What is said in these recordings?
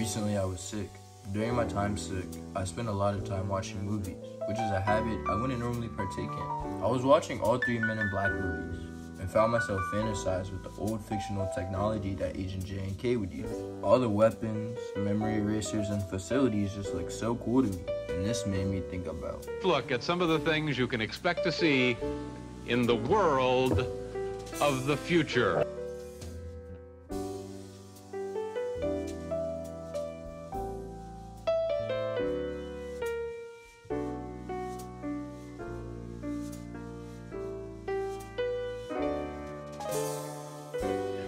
Recently I was sick. During my time sick, I spent a lot of time watching movies, which is a habit I wouldn't normally partake in. I was watching all 3 Men in Black movies and found myself fantasized with the old fictional technology that Agent J&K would use. All the weapons, memory erasers, and facilities just looked so cool to me, and this made me think about. Look at some of the things you can expect to see in the world of the future.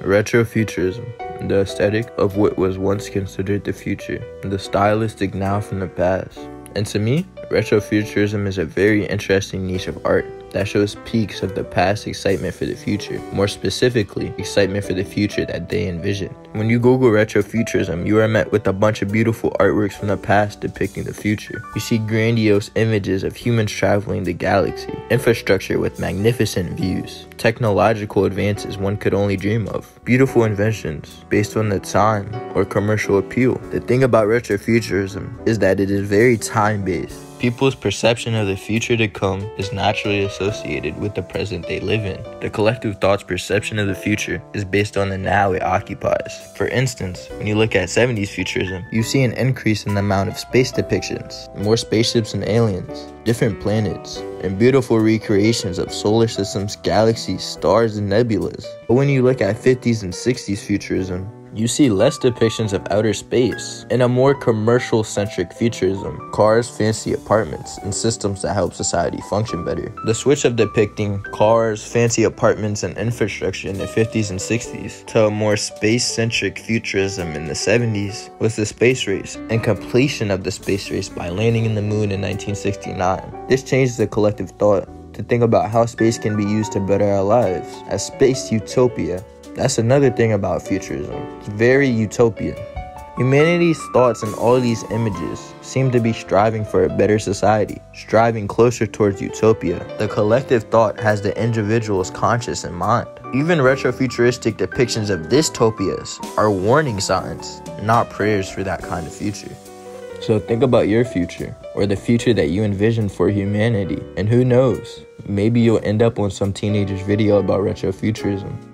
Retrofuturism, the aesthetic of what was once considered the future, the stylistic now from the past. And to me, retrofuturism is a very interesting niche of art that shows peaks of the past excitement for the future, more specifically, excitement for the future that they envisioned. When you Google retrofuturism, you are met with a bunch of beautiful artworks from the past depicting the future. You see grandiose images of humans traveling the galaxy, infrastructure with magnificent views, technological advances one could only dream of, beautiful inventions based on the time or commercial appeal. The thing about retrofuturism is that it is very time-based. People's perception of the future to come is naturally associated with the present they live in. The collective thought's perception of the future is based on the now it occupies. For instance, when you look at 70s futurism, you see an increase in the amount of space depictions, more spaceships and aliens, different planets, and beautiful recreations of solar systems, galaxies, stars, and nebulas. But when you look at 50s and 60s futurism, you see less depictions of outer space and a more commercial-centric futurism, cars, fancy apartments, and systems that help society function better. The switch of depicting cars, fancy apartments, and infrastructure in the 50s and 60s to a more space-centric futurism in the 70s was the space race and completion of the space race by landing in the moon in 1969. This changed the collective thought to think about how space can be used to better our lives as space utopia. That's another thing about futurism. It's very utopian. Humanity's thoughts in all these images seem to be striving for a better society, striving closer towards utopia. The collective thought has the individual's conscious in mind. Even retrofuturistic depictions of dystopias are warning signs, not prayers for that kind of future. So think about your future, or the future that you envision for humanity, and who knows, maybe you'll end up on some teenager's video about retrofuturism.